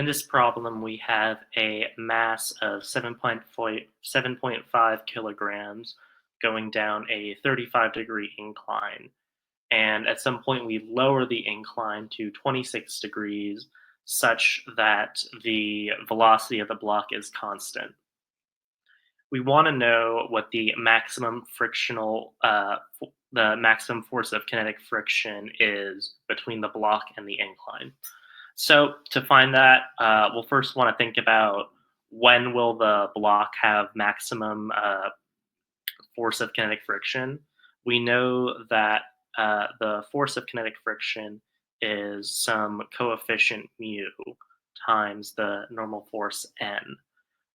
In this problem, we have a mass of 7.5 kilograms going down a 35-degree incline. And at some point, we lower the incline to 26 degrees such that the velocity of the block is constant. We want to know what the maximum the maximum force of kinetic friction is between the block and the incline. So to find that, we'll first want to think about when will the block have maximum force of kinetic friction. We know that the force of kinetic friction is some coefficient mu times the normal force n.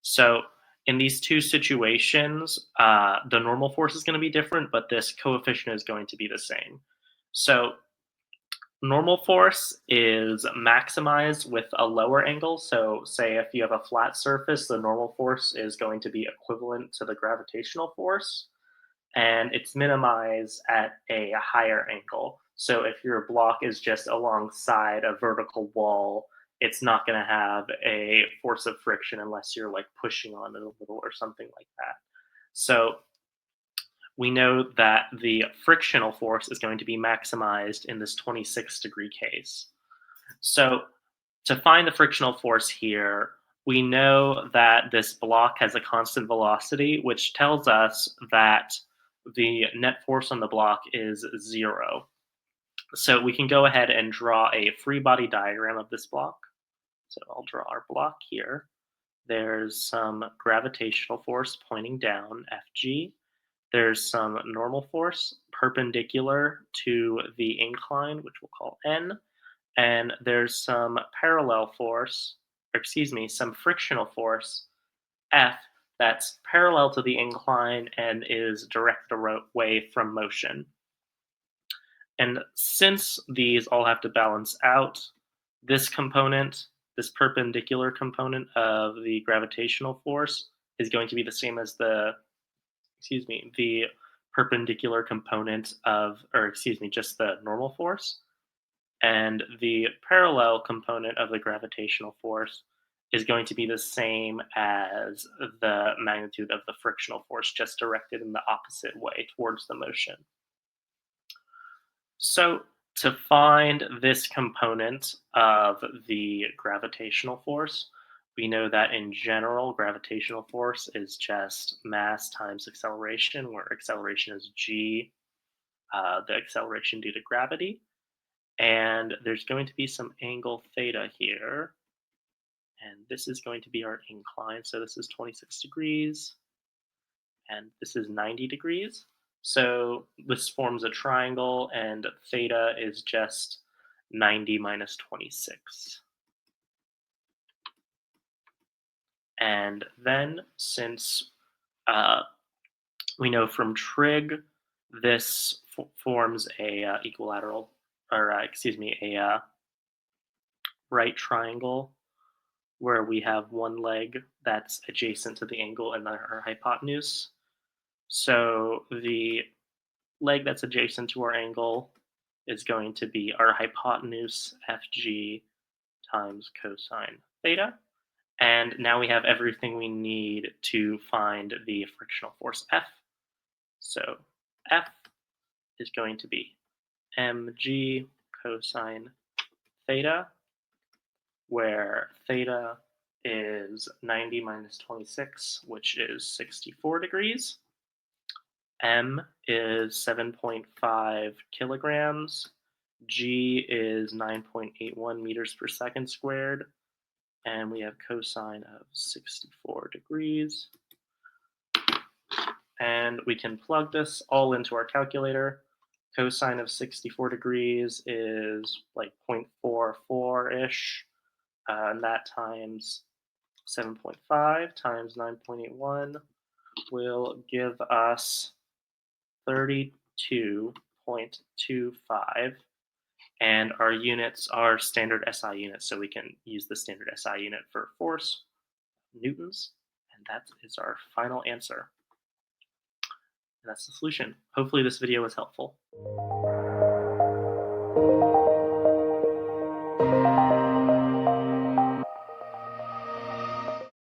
So in these two situations, the normal force is going to be different, but this coefficient is going to be the same. So normal force is maximized with a lower angle. So say if you have a flat surface, the normal force is going to be equivalent to the gravitational force, and it's minimized at a higher angle. So if your block is just alongside a vertical wall, it's not going to have a force of friction unless you're like pushing on it a little or something like that. So we know that the frictional force is going to be maximized in this 26-degree case. So to find the frictional force here, we know that this block has a constant velocity, which tells us that the net force on the block is 0. So we can go ahead and draw a free body diagram of this block. So I'll draw our block here. There's some gravitational force pointing down, Fg. There's some normal force perpendicular to the incline, which we'll call N. And there's some parallel force, or excuse me, some frictional force, F, that's parallel to the incline and is directed away from motion. And since these all have to balance out, this component, this perpendicular component of the gravitational force is going to be the same as the perpendicular component of, just the normal force. And the parallel component of the gravitational force is going to be the same as the magnitude of the frictional force, just directed in the opposite way towards the motion. So to find this component of the gravitational force, we know that in general, gravitational force is just mass times acceleration, where acceleration is g, the acceleration due to gravity. And there's going to be some angle theta here. And this is going to be our incline. So this is 26 degrees. And this is 90 degrees. So this forms a triangle, and theta is just 90 minus 26. And then, since we know from trig, this forms a equilateral, or a right triangle, where we have one leg that's adjacent to the angle and our hypotenuse. So the leg that's adjacent to our angle is going to be our hypotenuse Fg times cosine theta. And now we have everything we need to find the frictional force F. So F is going to be mg cosine theta, where theta is 90 minus 26, which is 64 degrees. M is 7.5 kilograms. G is 9.81 meters per second squared. And we have cosine of 64 degrees. And we can plug this all into our calculator. Cosine of 64 degrees is like 0.44-ish. And that times 7.5 times 9.81 will give us 32.25. And our units are standard SI units, so we can use the standard SI unit for force, newtons, and that is our final answer. And that's the solution. Hopefully this video was helpful.